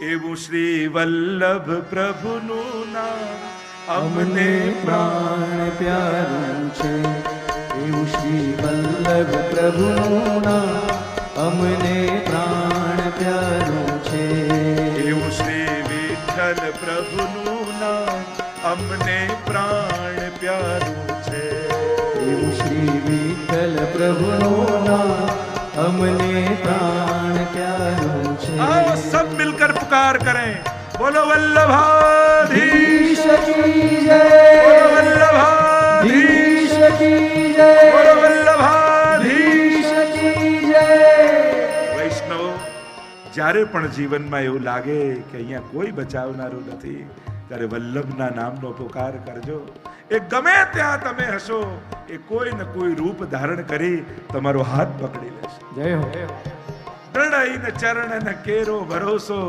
એવું શ્રી વલ્લભ પ્રભુનું નામ અમને પ્રાણ પ્યારું છે. એવું શ્રી વલ્લભ પ્રભુનું નામ અમને પ્રાણ પ્યારું છે. એવું શ્રી વિઠ્ઠલ પ્રભુનું નામ અમને પ્રાણ પ્યારું છે. એવું શ્રી વિઠ્ઠલ પ્રભુનું નામ અમને પ્રાણ પ્યારું છે. आओ सब मिलकर पुकार करें, बोलो वल्लभाधीश કી જય, बोलो वल्लभाधीश કી જય, बोलो वल्लभाधीश. કી જય. વૈષ્ણવ, જ્યારે પણ જીવનમાં એવું લાગે કે અહીંયા કોઈ બચાવનારું નથી, ત્યારે વલ્લભના નામનો પુકાર કરજો. એ ગમે ત્યાં તમે હશો, એ કોઈ ને કોઈ રૂપ ધારણ કરી તમારો હાથ પકડી લેશે. જય હો. દ્રઢ ચરણ ન કેરો ભરોસો,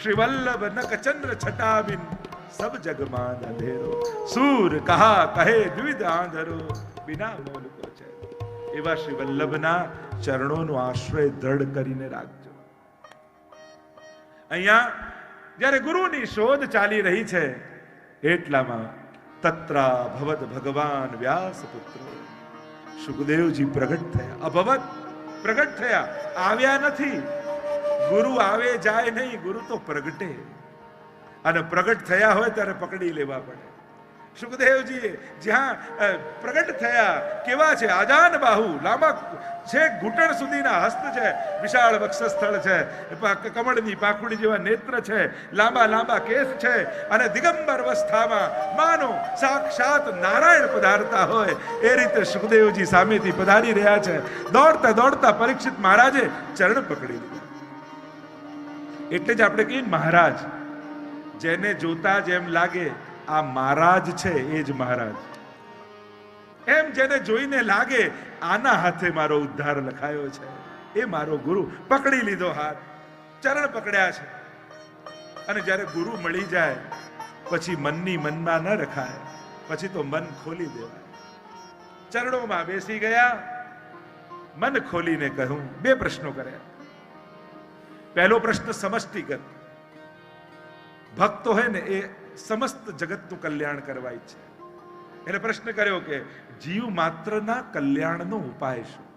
શ્રી વલ્લભ નક ચંદ્ર છટાબિન સબ જગમાન અંધેરો. સૂર કહા કહે દ્વિધ આંધરો, બિના મોલ કો છે. એવા શ્રી વલ્લભના ચરણોનો આશ્રય દ્રઢ કરીને રાખજો. અહીંયા જ્યારે ગુરુની શોધ ચાલી રહી છે, એટલામાં તત્રા ભવત ભગવાન વ્યાસ પુત્ર સુખદેવજી પ્રગટ થયા. અભવત પ્રગટ થયા, આવ્યા નથી. ગુરુ આવે જાય નહીં, ગુરુ તો પ્રગટે. અને પ્રગટ થયા હોય ત્યારે પકડી લેવા પડે. સુખદેવજી જ્યાં પ્રગટ થયા કેવા છે? આજાન બાહુ, લાંબા છે, ઘૂંટણ સુધીના હસ્ત છે, વિશાળ વક્ષસ્થળ છે, કમળની પાંખુડી જેવા નેત્ર છે, લાંબા લાંબા કેસ છે, અને દિગંબર અવસ્થામાં માનો સાક્ષાત નારાયણ પધારતા હોય એ રીતે સુખદેવજી સામેથી પધારી રહ્યા છે. દોડતા દોડતા પરીક્ષિત મહારાજે ચરણ પકડી લીધા. એટલે જ આપણે કહીએ મહારાજ, જેને જોતા જેમ લાગે આ મહારાજ છે, એ જ મહારાજ. એમ જેને જોઈને લાગે આના હાથે મારો ઉદ્ધાર લખાયો છે, એ મારો ગુરુ. પકડી લીધો હાથ, ચરણ પકડ્યા છે. અને જ્યારે ગુરુ મળી જાય પછી મનની મનમાં ન રખાય, પછી તો મન ખોલી દેવાય. ચરણોમાં બેસી ગયા, મન ખોલીને કહ્યું. બે પ્રશ્નો કર્યા. પહેલો પ્રશ્ન સમષ્ટિગત. ભક્તો હોય ને એ સમસ્ત જગતનું કલ્યાણ કરવા ઈચ્છે. એટલે પ્રશ્ન કર્યો કે જીવ માત્રના કલ્યાણનો ઉપાય શું?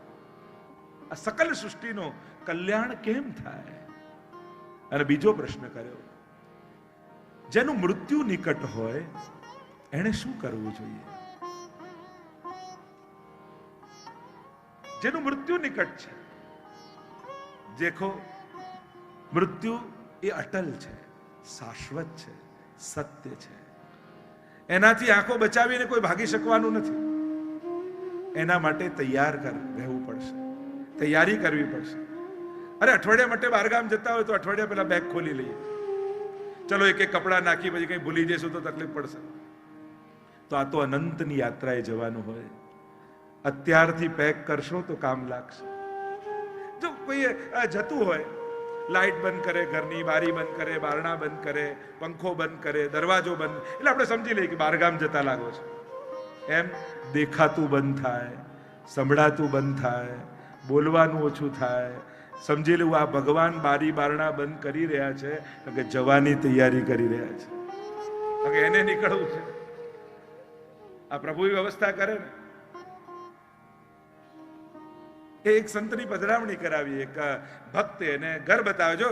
આ સકલ સૃષ્ટિનો કલ્યાણ કેમ થાય? અને બીજો પ્રશ્ન કર્યો, જેનું મૃત્યુ નિકટ હોય એને શું કરવું જોઈએ? જેનું મૃત્યુ નિકટ છે, દેખો મૃત્યુ એ અટલ છે, શાશ્વત છે, સત્ય છે. એનાથી આંખો બચાવીને કોઈ ભાગી શકવાનું નથી. એના માટે તૈયાર રહેવું પડશે, તૈયારી કરવી પડશે. અરે અઠવાડિયા માટે બહારગામ જતા હોય તો અઠવાડિયા પહેલા બેગ ખોલી લઈએ. ચલો એક એક કપડાં નાખી પછી કઈ ભૂલી જઈશું તો તકલીફ પડશે. તો આ તો અનંતની યાત્રાએ જવાનું હોય. અત્યારથી પેક કરશો તો કામ લાગશે. જો કોઈ જતું હોય, લાઈટ બંધ કરે, ઘરની બારી બંધ કરે, બારણા બંધ કરે, પંખો બંધ કરે, દરવાજો બંધ, એટલે આપણે સમજી લઈએ કે બહારગામ જતા લાગો છે. એમ દેખાતું બંધ થાય, સંભળાતું બંધ થાય, બોલવાનું ઓછું થાય. સમજી લેવું આ ભગવાન બારી બારણા બંધ કરી રહ્યા છે કે જવાની તૈયારી કરી રહ્યા છે, કે એને નીકળવું છે. આ પ્રભુ વ્યવસ્થા કરે ને. એક સંતની પધરામણી કરાવી. એક ભક્તે એને ઘર બતાવે. જો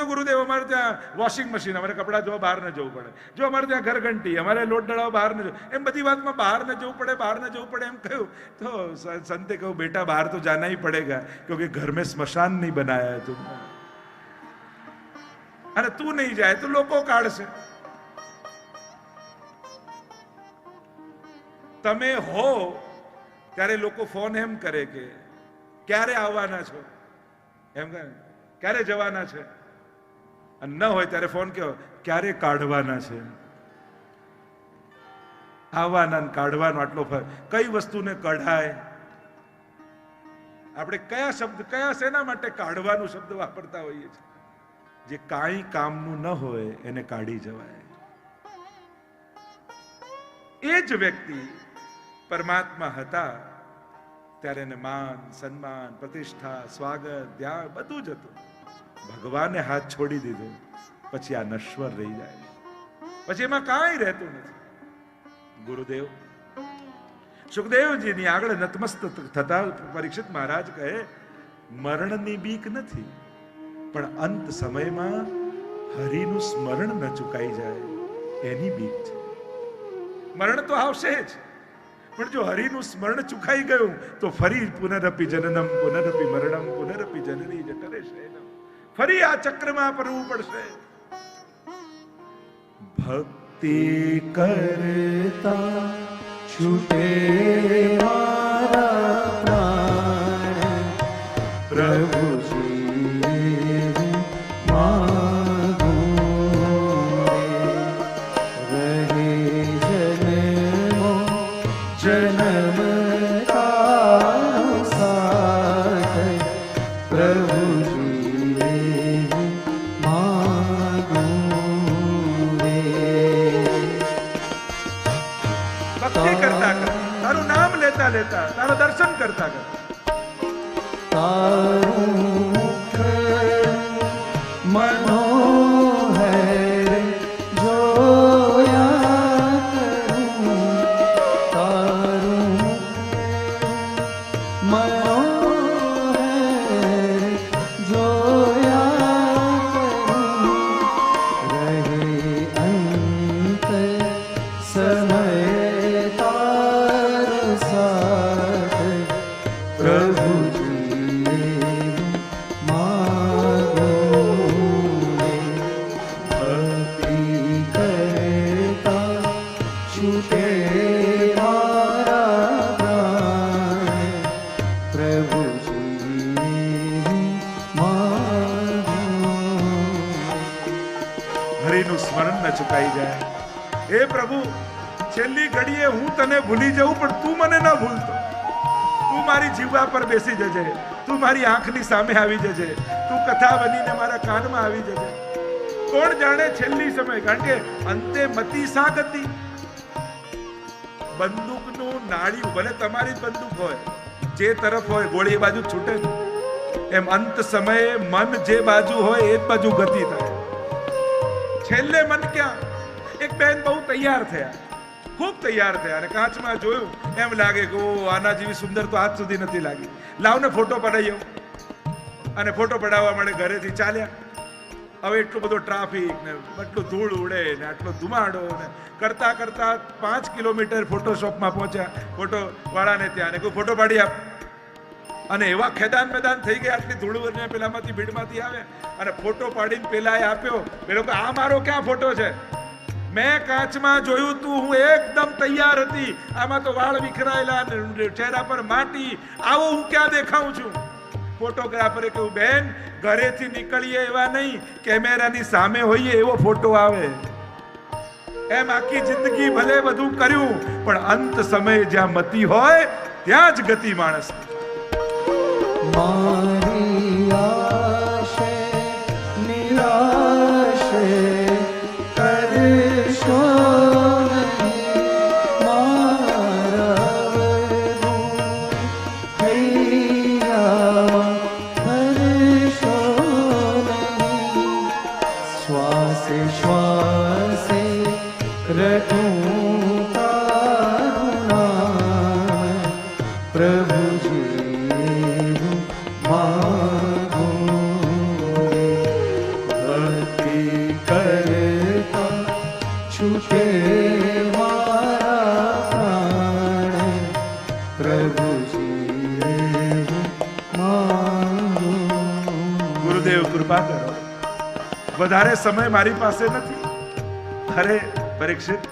ગુરુદેવ, અમારે ત્યાં વોશિંગ મશીન, અમારે કપડાં ધોવા બહાર ન જવું પડે. જો અમારે ત્યાં ઘર ઘંટી, અમારે લોટ દળાવ બહાર ન જવું. એમ બધી વાતમાં બહાર ન જવું પડે, બહાર ન જવું પડે એમ કહ્યું. તો સંતે કહ્યું, બેટા બહાર તો જાના ही पड़ेगा, क्योंकि घर में स्मशान नहीं बनाया है तुमने, અને તું નહીં જાય તો લોકો કાઢશે. તમે હો ત્યારે લોકો ફોન એમ કરે કે ક્યારે આવવાના છો, એમ કહે ક્યારે જવાના છે. અને ન હોય ત્યારે ફોન કહો ક્યારે કાઢવાના છે. આવવાના કાઢવાનો આટલો ફરક. કઈ વસ્તુને કઢાય? આપણે કયા શબ્દ, કયા શેના માટે કાઢવાનું શબ્દ વાપરતા હોઈએ છીએ? જે કાંઈ કામનું ન હોય એને કાઢી જવાય. એ જ વ્યક્તિ પરમાત્મા હતા ત્યારે એને માન, સન્માન, પ્રતિષ્ઠા, સ્વાગત, ધ્યાન બધું જ હતું. ભગવાને હાથ છોડી દીધો પછી આ નશ્વર રહી જાય, પછી એમાં કાંઈ રહેતું નથી. ગુરુદેવ સુખદેવજીની આગળ નતમસ્તક થતા પરીક્ષિત મહારાજ કહે, મરણની બીક નથી, પણ અંત સમયમાં હરિનું સ્મરણ ન ચૂકાઈ જાય એની બીક છે. મરણ તો આવશે જ, પણ જો હરિનું સ્મરણ ચૂકાઈ ગયું તો ફરી પુનરપી જનનમ પુનરપી મરણમ પુનરપી જનની જઠરે શયનમ, ફરી આ ચક્રમાં પડવું પડશે. ભક્તિ કરતા છૂટે મારા પ્રાણ, પ્રભુજી માગું રે, રહે જન્મો જન્મ તારો સાથ, પ્રભુજી માગું રે. ભક્તિ કરતા કરતા, તારું નામ લેતા લેતા, તારું દર્શન કરતા કરતા, તારું મુખ મનોહર જોયા કરું, તારું મુખ મનોહર જોયા કરું, રહે અંત સમય તારો સાથ, પ્રભુજી માગું રે. ભક્તિ કરતા છૂટે મારા પ્રાણ, પ્રભુજી માગું. હરિનું સ્મરણ ન ચુકાઈ જાય. હે પ્રભુ, છેલ્લી ઘડીએ હું તને ભૂલી જાઉં, પણ તું મને ન ભૂલતો. તું મારી જીવા પર બેસી જજે, તું મારી આંખની સામે આવી જજે, તું કથા બનીને મારા કાનમાં આવી જજે. કોણ જાણે છેલ્લી સમય, કારણ કે અંતે મતી સા ગતિ. બંદૂકનું નાળિયું ભલે તમારી જ બંદૂક હોય, જે તરફ હોય ગોળી એ બાજુ છૂટે ને, એમ અંત સમયે મન જે બાજુ હોય એ જ બાજુ ગતિ થાય. છેલ્લે મન ક્યાં? એક બેન બહુ તૈયાર થયા, ખૂબ તૈયાર થયા, અને કાચમાં જોયું, એમ લાગે કે ઓ આના જેવી સુંદર તો આજ સુધી નથી લાગી, લાવને ફોટો પડાવી આવું. અને ફોટો પડાવવા માટે ઘરેથી ચાલ્યા. હવે એટલો બધો ટ્રાફિક ને આટલું ધૂળ ઉડે ને આટલો ધુમાડો ને કરતા કરતા 5 કિલોમીટર ફોટોશોપમાં પહોંચ્યા. ફોટો વાળાને ત્યાં ને કોઈ ફોટો પાડી આપ, અને એવા ખેદાન મેદાન થઈ ગયા, આટલી ધૂળ ને પેલામાંથી ભીડમાંથી આવે અને ફોટો પાડીને પેલાએ આપ્યો. પેલો કે આ મારો ક્યાં ફોટો છે? મેં કાચમાં જોયું તું, હું એકદમ તૈયાર હતી, આમાં તો વાળ વિખરાયેલા, ચહેરા પર માટી, આવો હું ક્યાં દેખાઉં છું? ફોટોગ્રાફરે કહ્યું, બેન ઘરેથી નીકળીએ એવા નહીં, કેમેરાની સામે હોઈએ એવો ફોટો આવે. એમ આખી જિંદગી ભલે બધું કર્યું, પણ અંત સમયે જ્યાં મતિ હોય ત્યાં જ ગતિ માણસ. મારી આશે નિરાશે કરશો નહીં, મારા હૈયા હરશો નહીં. શ્વાસે શ્વાસે રટું તારું નામ, પ્રભુજી માગું રે. ભક્તિ કરતા છૂટે મારા પ્રાણ, પ્રભુજી માગું. ગુરુદેવ કૃપા કરો, વધારે સમય મારી પાસે નથી. અરે પરીક્ષિત,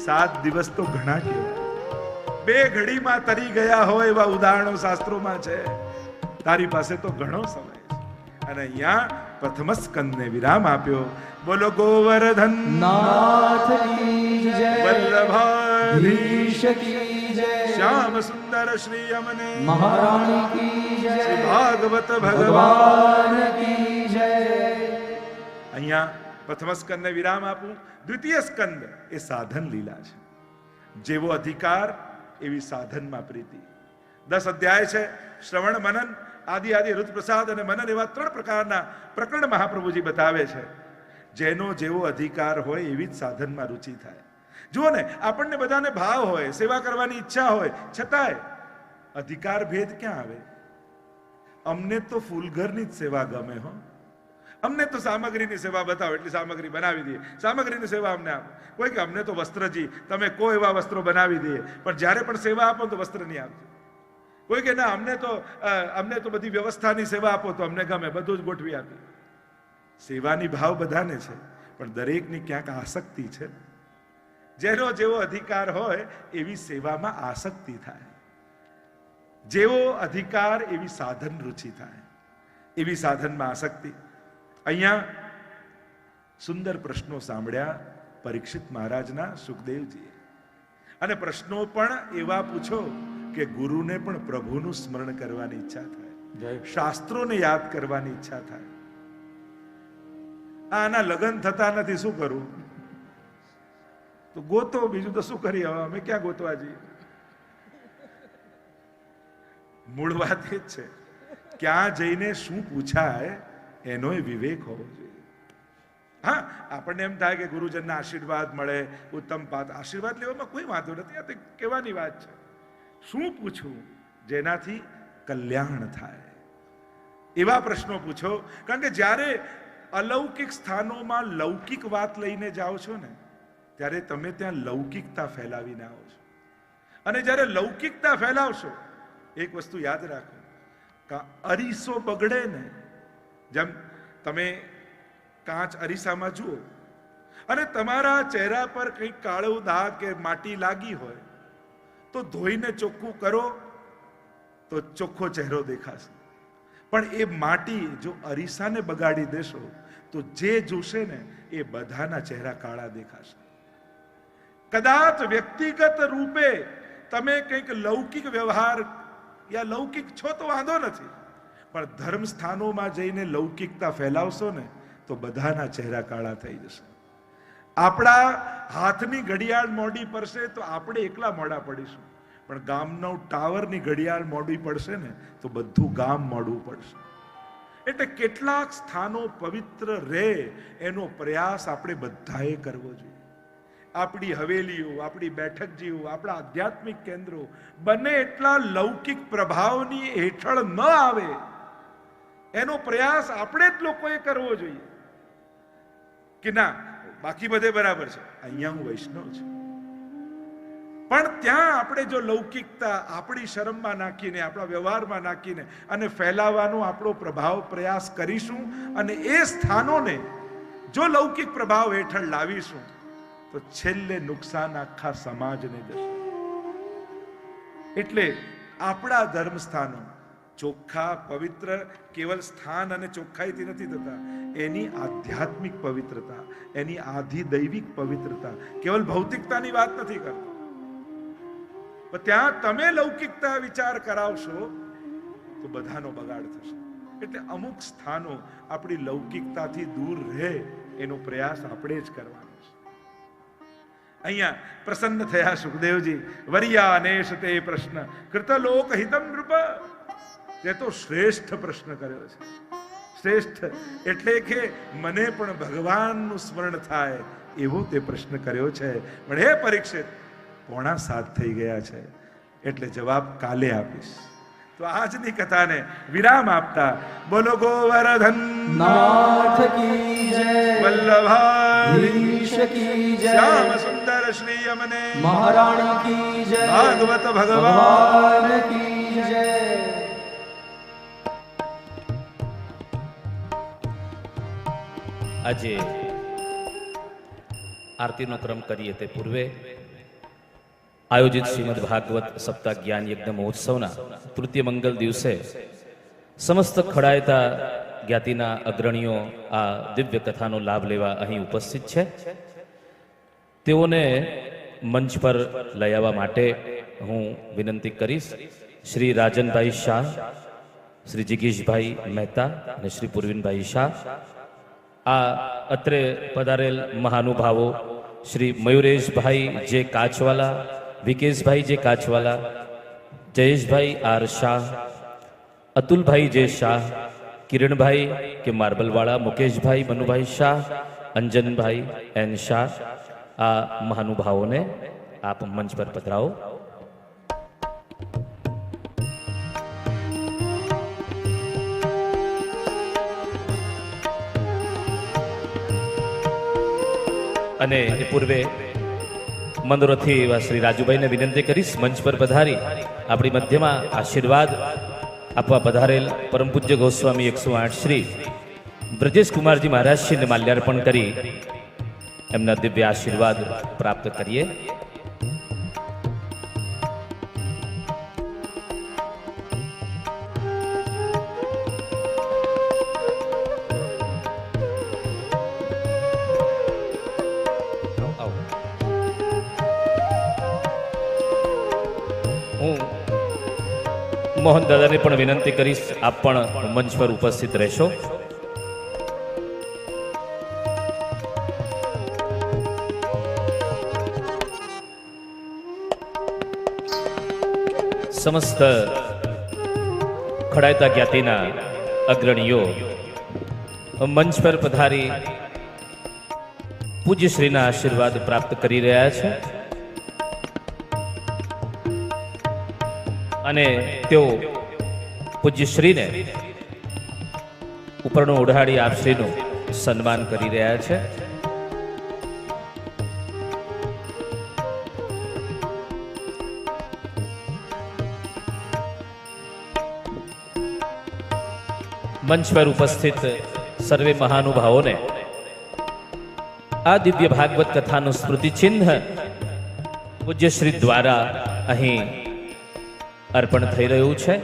7 દિવસ તો ઘણા કહેવાય. 2 ઘડીમાં તરી ગયા હોય એવા ઉદાહરણો શાસ્ત્રોમાં છે. તારી પાસે તો ઘણો સમય છે. અને અહીંયા પ્રથમ સ્કંદને વિરામ આપ્યો. બોલો ગોવર્ધન નાથ કી જય, વલ્લભાધીશ કી જય, શ્યામ સુંદર શ્રી અમને મહારાણી કી જય, શ્રી ભાગવત ભગવાન ભગવાન કી જય. અહીંયા પ્રથમ સ્કંદને વિરામ આપું. દ્વિતીય સ્કંદ એ સાધન લીલા છે. જેવો અધિકાર એવી સાધનમાં પ્રીતિ. 10 અધ્યાય છે. શ્રવણ, મનન, આદિ રુદ્રપ્રસાદ અને મનન એવા 3 પ્રકારના પ્રકરણ મહાપ્રભુજી બતાવે છે. જેનો જેવો અધિકાર હોય એવી જ સાધનમાં રુચિ થાય. જુઓ ને, આપણને બધાને ભાવ હોય, સેવા કરવાની ઈચ્છા હોય, છતાંય અધિકાર ભેદ ક્યાં આવે? અમને તો ફૂલઘરની જ સેવા ગમે હો. અમને તો સામગ્રીની સેવા બતાવો એટલી સામગ્રી બનાવી દઈએ, સામગ્રીની સેવા અમને આપો. કોઈ કે અમને તો વસ્ત્રજી, તમે કો એવા વસ્ત્રો બનાવી દઈએ, પણ જ્યારે પણ સેવા આપો તો વસ્ત્ર નહીં આપજો. કોઈ કે ના, અમને તો બધી વ્યવસ્થાની સેવા આપો તો અમને ગમે, બધું જ ગોઠવી આપીએ. સેવાની ભાવ બધાને છે, પણ દરેકની ક્યાંક આસક્તિ છે. જેનો જેવો અધિકાર હોય એવી સેવામાં આસક્તિ થાય, જેવો અધિકાર એવી સાધન રુચિ થાય, એવી સાધનમાં આસક્તિ. અહીંયા સુંદર પ્રશ્નો સાંભળ્યા પરીક્ષિત મહારાજના સુખદેવજીએ, અને પ્રશ્નો પણ એવા પૂછો કે ગુરુને પણ પ્રભુનું સ્મરણ કરવાની ઈચ્છા થાય, શાસ્ત્રોને યાદ કરવાની ઈચ્છા થાય. આના લગ્ન થતા નથી, શું કરું? તો ગોતો, બીજું તો શું કરીએ, હવે અમે ક્યાં ગોતવા જઈએ? મૂળ વાત એ જ છે, ક્યાં જઈને શું પૂછાય એનો વિવેક હોવો જોઈએ. હા, આપણને એમ થાય કે ગુરુજનના આશીર્વાદ મળે, ઉત્તમ પાત, આશીર્વાદ લેવામાં કોઈ વાંધો નથી, આ તો કહેવાની વાત છે. શું પૂછવું જેનાથી કલ્યાણ થાય, એવા પ્રશ્નો પૂછો. કારણ કે જ્યારે અલૌકિક સ્થાનોમાં લૌકિક વાત લઈને જાઓ છો ને, ત્યારે તમે ત્યાં લૌકિકતા ફેલાવીને આવો છો. અને જ્યારે લૌકિકતા ફેલાવશો, એક વસ્તુ યાદ રાખો, કે અરીસો બગડે ને, જેમ તમે કાચ અરીસામાં જુઓ અને તમારા ચહેરા પર કંઈક કાળો દાગ કે માટી લાગી હોય તો ધોઈને ચોખ્ખું કરો તો ચોખ્ખો ચહેરો દેખાશે. પણ એ માટી જો અરીસાને બગાડી દેશો તો જે જોશે ને એ બધાના ચહેરા કાળા દેખાશે. કદાચ વ્યક્તિગત રૂપે તમે કંઈક લૌકિક વ્યવહાર યા લૌકિક છો તો વાંધો નથી, પણ ધર્મ સ્થાનોમાં જઈને લૌકિકતા ફેલાવશો ને તો બધાના ચહેરા કાળા થઈ જશે. આપણા હાથની ઘડિયાળ મોડી પડશે તો આપણે એકલા મોડા પડીશું, પણ ગામનો ટાવરની ઘડિયાળ મોડી પડશે ને તો બધું ગામ મોડું પડશે. એટલે કેટલાક સ્થાનો પવિત્ર રહે એનો પ્રયાસ આપણે બધાએ કરવો જોઈએ. આપણી હવેલીઓ, આપણી બેઠકજીઓ, આપણા આધ્યાત્મિક કેન્દ્રો બને એટલા લૌકિક પ્રભાવની હેઠળ ન આવે એનો પ્રયાસ આપણે જ લોકોએ કરવો જોઈએ. કે ના, બાકી બધે બરાબર છે, અહીંયા હું વૈષ્ણવ છું, પણ ત્યાં આપણે જો લૌકિકતા આપણી શરમમાં નાખીને, આપણા વ્યવહારમાં નાખીને અને ફેલાવવાનો આપણો પ્રભાવ પ્રયાસ કરીશું અને એ સ્થાનોને જો લૌકિક પ્રભાવ હેઠળ લાવીશું તો છેલ્લે નુકસાન આખા સમાજને જશે. એટલે આપણા ધર્મ સ્થાનો ચોખ્ખા પવિત્ર કેવલ સ્થાન અને ચોખ્ખાઈથી નથી થતા, એની આધ્યાત્મિક પવિત્રતા, એની આધિદૈવિક પવિત્રતા, કેવલ ભૌતિકતાની વાત નથી કરતો. પણ ત્યાં તમે લૌકિકતા વિચાર કરાવશો તો બધાનો બગાડ થશે. એટલે અમુક સ્થાનો આપણી લૌકિકતાથી દૂર રહે એનો પ્રયાસ આપણે જ કરવાનો છે. અહીંયા પ્રસન્ન થયા સુખદેવજી. વર્યાનેશ તે પ્રશ્ન કૃતલોક હિતમ નૃપ. તે તો શ્રેષ્ઠ પ્રશ્ન કર્યો છે. શ્રેષ્ઠ એટલે કે મને પણ ભગવાનનું સ્મરણ થાય એવો તે પ્રશ્ન કર્યો છે. પણ હે પરીક્ષિત, 6:45 થઈ ગયા છે, એટલે જવાબ કાલે આપીશ. તો આજની કથાને વિરામ આપતા બોલો ગોવર્ધન નાથ કી જય, વલ્લભાધીશ કી જય, શ્યામ સુંદર શ્રી યમને મહારાણી કી જય, ભાગવત ભગવાન ભગવાન કી જય. આજે આરતીનો ક્રમ કરીએ તે પૂર્વે આયોજિત શ્રીમદ ભાગવત સપ્તાહ જ્ઞાન યજ્ઞ મહોત્સવના તૃતીય મંગલ દિવસે સમસ્ત ખડાયતા જ્ઞાતિના અગ્રણીઓ આ દિવ્ય કથાનો લાભ લેવા અહીં ઉપસ્થિત છે. તેઓને મંચ પર લઈ આવવા માટે હું વિનંતી કરીશ. શ્રી રાજનભાઈ શાહ, શ્રી જિગીશભાઈ મહેતા અને શ્રી પૂર્વિનભાઈ શાહ, આ અત્રે પધારેલ મહાનુભાવો શ્રી મયુરેશભાઈ જે કાચવાલા, વિકેશભાઈ જે કાચવાલા, જયેશભાઈ આર શાહ, અતુલભાઈ જે શાહ, કિરણભાઈ કે માર્બલવાળા, મુકેશભાઈ મનુભાઈ શાહ, અંજનભાઈ એન શાહ, આ મહાનુભાવોને આપ મંચ પર પધરાવો. અને એ પૂર્વે મંદોરથી એવા શ્રી રાજુભાઈને વિનંતી કરીશ મંચ પર પધારી આપણી મધ્યમાં આશીર્વાદ આપવા પધારેલ પરમ પૂજ્ય ગોસ્વામી 108 શ્રી બ્રજેશ કુમારજી મહારાજશ્રીને માલ્યાર્પણ કરી એમના દિવ્ય આશીર્વાદ પ્રાપ્ત કરીએ. હું મોહન દાદાને પણ વિનંતી કરીશ આપ પણ મંચ પર ઉપસ્થિત રહેશો. સમસ્ત ખડાયતા જ્ઞાતિના અગ્રણીઓ મંચ પર પધારી પૂજ્યશ્રીના આશીર્વાદ પ્રાપ્ત કરી રહ્યા છે અને તેઓ પૂજ્યશ્રીને ઉપરનો ઓઢાડી આપશ્રીનું સન્માન કરી રહ્યા છે. મંચ પર ઉપસ્થિત સર્વે મહાનુભાવોને આ દિવ્ય ભાગવત કથાનું સ્મૃતિચિહ્ન પૂજ્યશ્રી દ્વારા અહીં અર્પણ થઈ રહ્યું છે.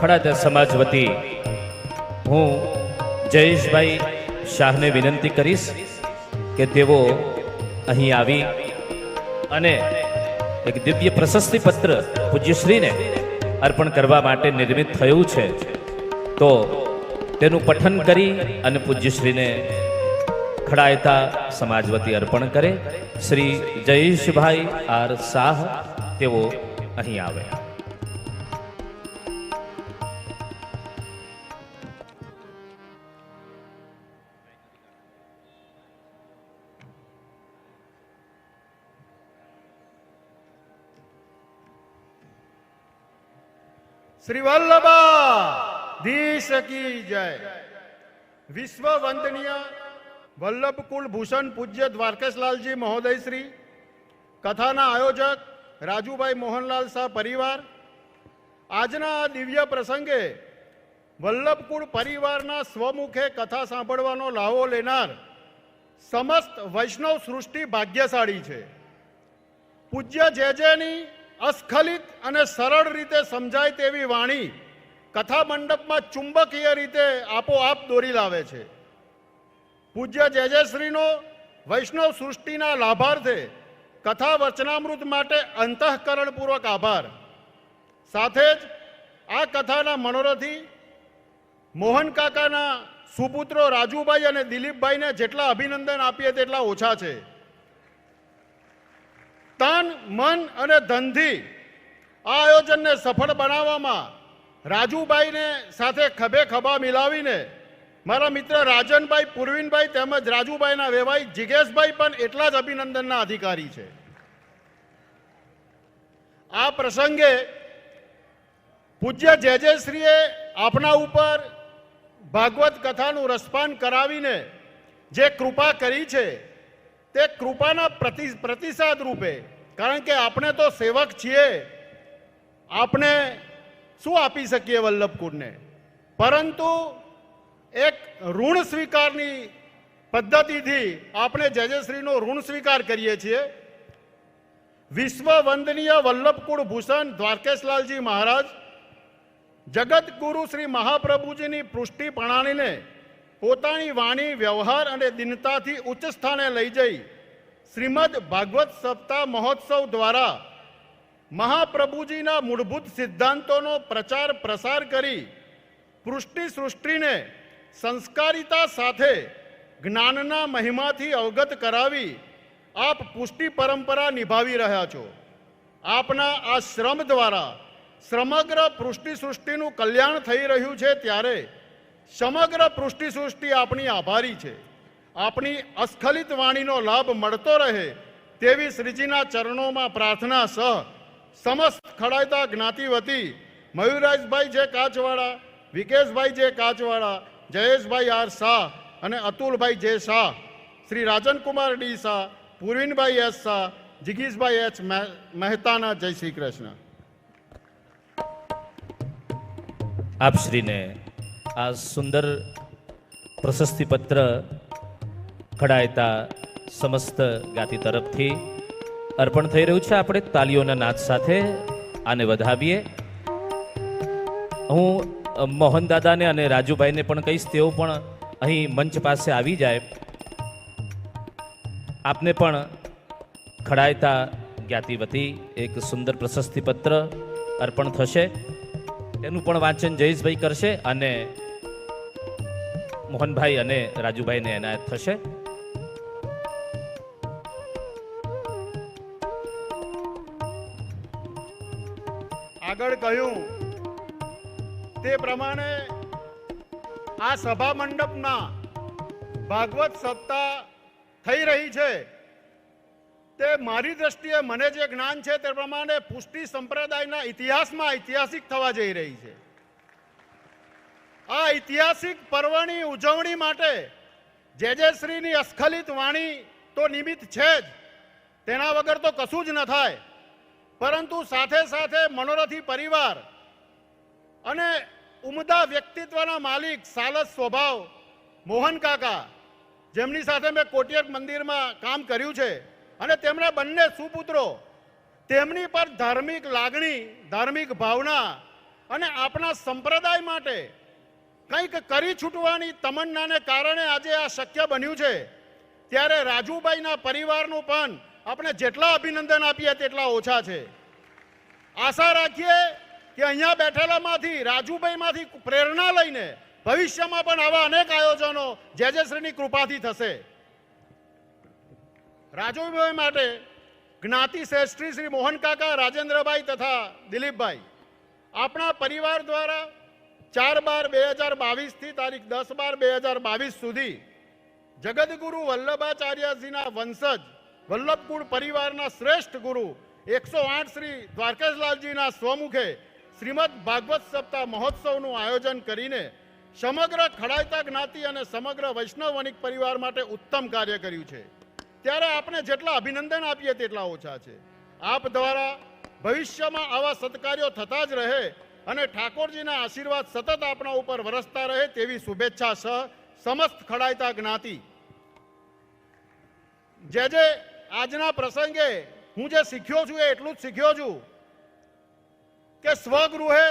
ખડાયત સમાજ વતી હું જયેશભાઈ શાહને વિનંતી કરીશ કે તેઓ અહીં આવી અને એક દિવ્ય પ્રશસ્તિ પત્ર પૂજ્યશ્રીને અર્પણ કરવા માટે નિર્મિત થયું છે તો તેનું પઠન કરી અને પૂજ્યશ્રીને ખડાયતા સમાજ વતી અર્પણ કરે. શ્રી જયેશભાઈ આર શાહ તેઓ અહીં આવે. श्री वल्लभाधीश की जय. विश्व वंदनीय वल्लभ कुल भूषण पूज्य द्वारकेशलालजी महोदय श्री, कथाना आयोजक રાજુભાઈ મોહનલાલ શાહ પરિવાર, આજના આ દિવ્ય પ્રસંગે વલ્લભકુળ પરિવારના સ્વમુખે કથા સાંભળવાનો લાહો લેનાર સમસ્ત વૈષ્ણવ સૃષ્ટિ ભાગ્યશાળી છે. પૂજ્ય જેજેની અસ્ખલિત અને સરળ રીતે સમજાય તેવી વાણી કથા મંડપમાં ચુંબકીય રીતે આપોઆપ દોરી લાવે છે. પૂજ્ય જેજેશ્રીનો વૈષ્ણવ સૃષ્ટિના લાભાર્થે કથા વચનામૃત માટે અંતઃકરણપૂર્વક આભાર. સાથે જ આ કથાના મનોરથી મોહન કાકાના સુપુત્રો રાજુભાઈ અને દિલીપભાઈને જેટલા અભિનંદન આપીએ તેટલા ઓછા છે. તન મન અને ધનથી આ આયોજનને સફળ બનાવવામાં રાજુભાઈને સાથે ખભે ખભા મિલાવીને મારા મિત્ર રાજનભાઈ, પૂર્વિનભાઈ તેમજ રાજુભાઈના વેવાઈ જિગેશભાઈ પણ એટલા જ અભિનંદનના અધિકારી છે. આ પ્રસંગે પૂજ્ય જેજેશ્રીએ આપણા ઉપર ભાગવત કથાનું રસપાન કરાવીને જે કૃપા કરી છે તે કૃપાના પ્રતિસાદ રૂપે, કારણ કે આપણે તો સેવક છીએ, આપણે શું આપી શકીએ વલ્લભકુળને, પરંતુ એક ઋણ સ્વીકારની પદ્ધતિથી આપણે જેજેશ્રીનો ઋણ સ્વીકાર કરીએ છીએ. વિશ્વ વંદનીય વલ્લભકુળ ભૂષણ દ્વારકેશલાલજી મહારાજ, જગત ગુરુ શ્રી મહાપ્રભુજીની પૃષ્ટિ પ્રણાલીને પોતાની વાણી, વ્યવહાર અને દિનતાથી ઉચ્ચ સ્થાને લઈ જઈ શ્રીમદ ભાગવત સપ્તાહ મહોત્સવ દ્વારા મહાપ્રભુજીના મૂળભૂત સિદ્ધાંતોનો પ્રચાર પ્રસાર કરી પૃષ્ટિ સૃષ્ટિને સંસ્કારિતા સાથે જ્ઞાનના મહિમાથી અવગત કરાવી આપ પુષ્ટિ પરંપરા નિભાવી રહ્યા છો. આપના આ શ્રમ દ્વારા સમગ્ર પૃષ્ટિ સૃષ્ટિનું કલ્યાણ થઈ રહ્યું છે, ત્યારે સમગ્ર પૃષ્ટિ સૃષ્ટિ આપણી આભારી છે. આપણી અસ્ખલિત વાણીનો લાભ મળતો રહે તેવી શ્રીજીના ચરણોમાં પ્રાર્થના સહ સમસ્ત ખડાયતા જ્ઞાતિ વતી મયુરાજભાઈ જે કાચવાડા, વિકેશભાઈ જે કાચવાડા, જયેશભાઈ આર શાહ અને Atulbhai J Shah, Shri Rajankumar D Shah, Purvinbhai S Shah, જિગીશભાઈ એચ મહેતાના જય શ્રી કૃષ્ણ. આપ શ્રીને આ સુંદર પ્રશસ્તિ પત્ર ખડાયતા સમસ્ત જ્ઞાતિ તરફથી અર્પણ થઈ રહ્યું છે. આપણે તાલીઓના નાદ સાથે આને વધાવીએ. હું મોહન દાદાને અને રાજુભાઈને પણ કહીશ, તેઓ પણ અહીં મંચ પાસે આવી જાય. આપને પણ ખડાયતા જ્ઞાતિ વતી એક સુંદર પ્રશસ્તિ પત્ર અર્પણ થશે. તેનું પણ વાંચન જયેશભાઈ કરશે અને મોહનભાઈ અને રાજુભાઈને એનાયત થશે. આગળ કહ્યું તે પ્રમાણે આ સભા મંડપમાં ભાગવત સપ્તાહ થઈ રહી છે, તે મારી દ્રષ્ટિએ મને જે જ્ઞાન છે તે પ્રમાણે પુષ્ટિ સંપ્રદાયના ઇતિહાસમાં ઐતિહાસિક થવા જઈ રહી છે. આ ઐતિહાસિક પર્વની ઉજવણી માટે જે શ્રીની અસ્ખલિત વાણી તો નિમિત્ત છે જ, તેના વગર તો કશું જ ન થાય. પરંતુ સાથે સાથે મનોરથી પરિવાર અને ઉમદા વ્યક્તિત્વના માલિક, સાલસ સ્વભાવ મોહન કાકા, જેમની સાથે મેં કોટિયક મંદિરમાં કામ કર્યું છે, અને તેમના બંને સુપુત્રો, તેમની પર ધાર્મિક લાગણી, ધાર્મિક ભાવના અને આપણા સંપ્રદાય માટે કંઈક કરી છૂટવાની તમન્નાને કારણે આજે આ શક્ય બન્યું છે. ત્યારે રાજુભાઈના પરિવારનું પણ આપણે જેટલા અભિનંદન આપીએ તેટલા ઓછા છે. આશા રાખીએ કે અહીંયા બેઠેલામાંથી, રાજુભાઈમાંથી પ્રેરણા લઈને ભવિષ્યમાં પણ આવા અનેક આયોજનો જે શ્રીની કૃપાથી થશે. રાજુભાઈ માટે જ્ઞાતિ શ્રેષ્ઠી શ્રી મોહન કાકા, રાજેન્દ્રભાઈ તથા દિલીપભાઈ, આપણા પરિવાર દ્વારા 4/12/2022 થી તારીખ 10/12/2022 સુધી જગદગુરુ વલ્લભાચાર્યજીના વંશજ વલ્લભકુળ પરિવારના શ્રેષ્ઠ ગુરુ 108 શ્રી દ્વારકેશલાલજીના સ્વમુખે શ્રીમદ ભાગવત સપ્તાહ મહોત્સવનું આયોજન કરીને સમગ્ર ખડાયતા જ્ઞાતિ અને સમગ્ર વૈષ્ણવ વણિક પરિવાર માટે ઉત્તમ કાર્ય કર્યું છે. ત્યારે આપણે જેટલા અભિનંદન આપીએ તેટલા ઓછા છે. આપ દ્વારા ભવિષ્યમાં આવા સત્કાર્યો થતા જ રહે અને ઠાકોરજીના આશીર્વાદ સતત આપણા ઉપર વરસતા રહે તેવી શુભેચ્છા સહ સમસ્ત ખડાયતા જ્ઞાતિ. જે આજના પ્રસંગે હું જે શીખ્યો છું એ એટલું જ શીખ્યો છું કે સ્વગૃહે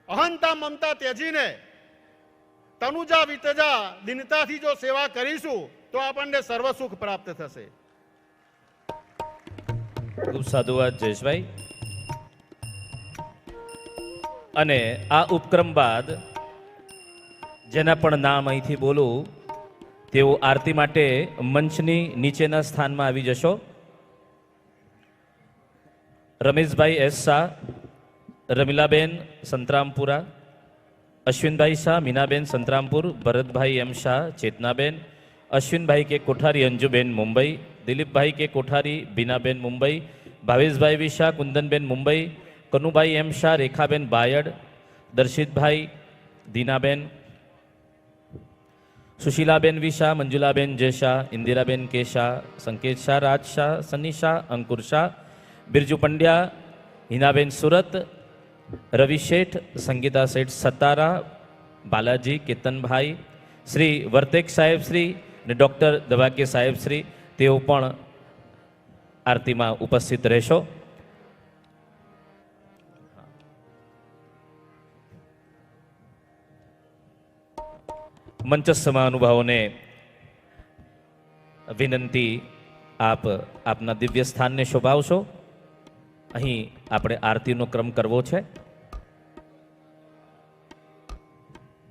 અહંતા મમતા ત્યજીને તનુજા વિતજા દિનતાથી જો સેવા કરીશું તો આપણને સર્વ સુખ પ્રાપ્ત થશે. ખૂબ સાધુવાદ જયેશભાઈ. અને આ ઉપક્રમ બાદ જેના પણ નામ અહીંથી બોલું તેઓ આરતી માટે મંચની નીચેના સ્થાનમાં આવી જશો. રમેશભાઈ એસ શાહ, રમીલાબેન સંતરામપુરા, અશ્વિનભાઈ શાહ, મીનાબેન સંતરામપુર, ભરતભાઈ એમ શાહ, ચેતનાબેન, અશ્વિનભાઈ કે કોઠારી અંજુબેન મુંબઈ, દિલીપભાઈ કે કોઠારી બીનાબેન મુંબઈ, ભાવેશભાઈ વી શાહ, કુંદનબેન મુંબઈ, કનુભાઈ એમ શાહ, રેખાબેન બાયડ, દર્શિતભાઈ, દીનાબેન, સુશીલાબેન વી શાહ, મંજુલાબેન જય શાહ, ઇન્દિરાબેન કે શાહ, સંકેત શાહ, રાજ શાહ, સન્ની શાહ, અંકુર શાહ, બિરજુ પંડ્યા, હિનાબેન સુરત, રવિ શેઠ, સંગીતા શેઠ સતારા, બાલાજી, કેતનભાઈ, શ્રી વર્તેક સાહેબ શ્રી અને ડૉક્ટર દવાકે સાહેબ શ્રી, તેઓ પણ આરતીમાં ઉપસ્થિત રહેશો. મંચસ્થ મહાનુભાવોને વિનંતી, આપ આપના દિવ્ય સ્થાનને શોભાવશો. અહીં આપણે આરતીનો ક્રમ કરવો છે.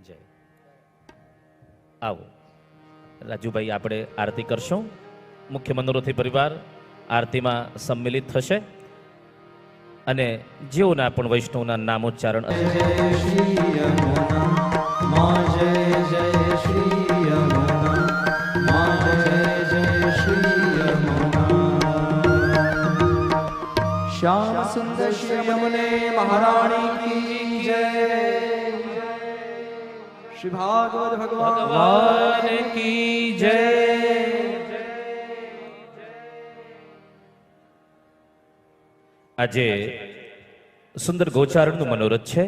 જય. આવો રાજુભાઈ, આપણે આરતી કરશું. મુખ્ય મનોરથી પરિવાર આરતીમાં સંમિલિત થશે અને જેઓના પણ વૈષ્ણવના નામોચ્ચારણ जय श्री यमुना माँ जय जय श्री यमुना माँ जय जय श्री यमुना श्याम सुंदर श्री यमुने महारानी की जय श्री भागवत भगवान की जय. આજે સુંદર ગૌચારણનું મનોરથ છે.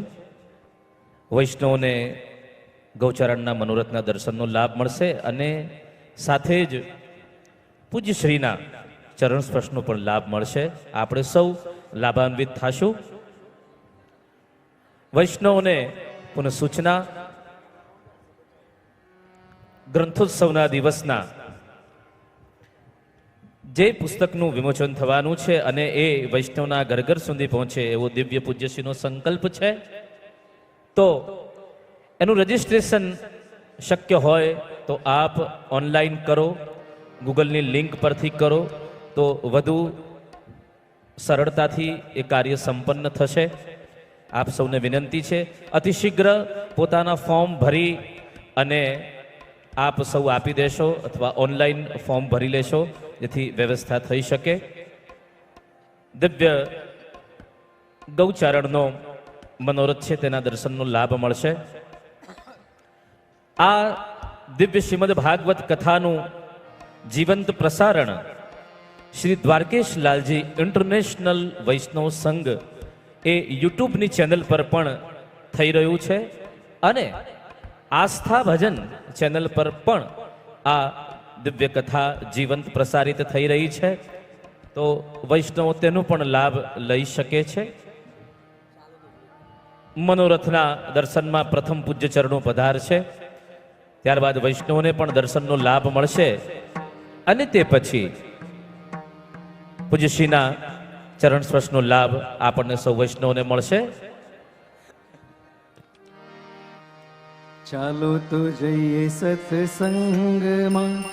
વૈષ્ણવોને ગૌચારણના મનોરથના દર્શનનો લાભ મળશે અને સાથે જ પૂજ્ય શ્રીના ચરણ સ્પર્શનો પણ લાભ મળશે. આપણે સૌ લાભાન્વિત થાશું. વૈષ્ણવોને પુનઃ સૂચના, ગ્રંથોત્સવના દિવસના જે પુસ્તકનું વિમોચન થવાનું છે અને એ વૈષ્ણવના ઘર ઘર સુધી પહોંચે એવો દિવ્ય પૂજ્યશ્રીનો સંકલ્પ છે. તો એનું રજિસ્ટ્રેશન શક્ય હોય તો આપ ઓનલાઈન કરો, ગૂગલની લિંક પરથી કરો તો વધુ સરળતાથી એ કાર્ય સંપન્ન થશે. આપ સૌને વિનંતી છે, અતિશીઘ્ર પોતાના ફોર્મ ભરી અને આપ સૌ આપી દેશો અથવા ઓનલાઈન ફોર્મ ભરી લેશો જેથી વ્યવસ્થા થઈ શકે. દિવ્ય ગૌચારણનો મનોરથ છે, તેના દર્શનનો લાભ મળશે. આ દિવ્ય શ્રીમદ ભાગવત કથાનું જીવંત પ્રસારણ શ્રી દ્વારકેશ લાલજી ઇન્ટરનેશનલ વૈષ્ણવ સંઘ એ યુટ્યુબની ચેનલ પર પણ થઈ રહ્યું છે અને આસ્થા ભજન ચેનલ પર પણ આ દિવ્ય કથા જીવંત પ્રસારિત થઈ રહી છે. તો વૈષ્ણવો તેનો પણ લાભ લઈ શકે છે. મનોરથના દર્શનમાં પ્રથમ પૂજ્ય ચરણો પધાર છે, ત્યારબાદ વૈષ્ણવોને પણ દર્શનનો લાભ મળશે અને તે પછી પૂજ્યશ્રીના ચરણ સ્પર્શનો લાભ આપણને સૌ વૈષ્ણવોને મળશે. ચાલો તો જઈએ સત્સંગમાં,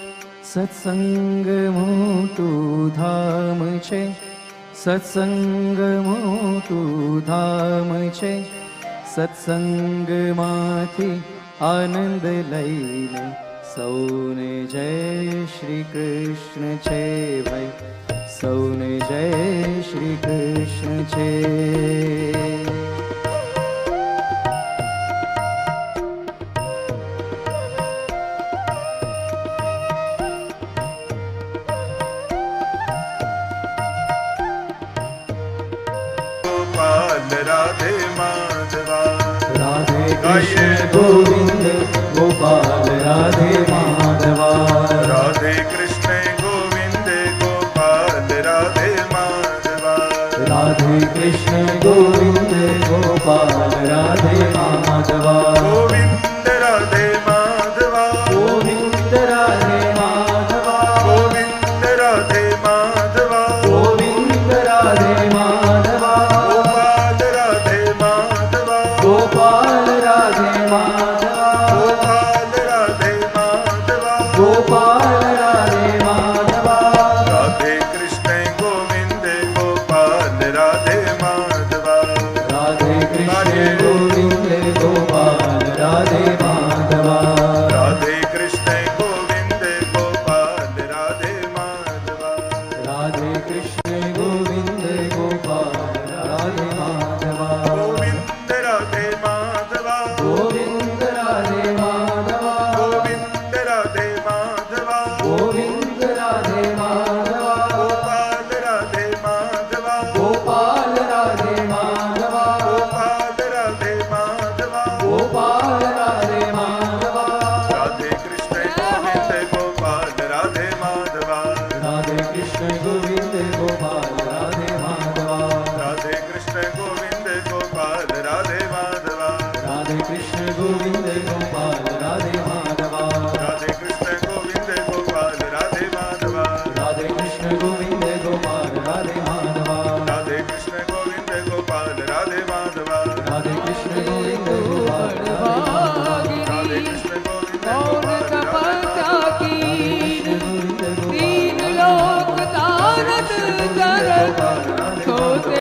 સત્સંગ મોટું ધામ છે, સત્સંગ મોટું ધામ છે, સત્સંગમાંથી આનંદ લઈને સૌને જય શ્રી કૃષ્ણ છે ભાઈ, સૌને જય શ્રી કૃષ્ણ છે. રાધે માધવા, राधे कृष्ण गोविंद गोपाल राधे माधवा, राधे कृष्ण गोविंद गोपाल राधे माधवा, राधे कृष्ण गोविंद गोपाल राधे माधवा, गोविंद राधे माधवा, गोविंद राधे माधवा, गोविंद राधे माधवा, गोविंद राधे माधवा, गोपाल राधे माधवा, गोपाल राधे माधवा, गोपाल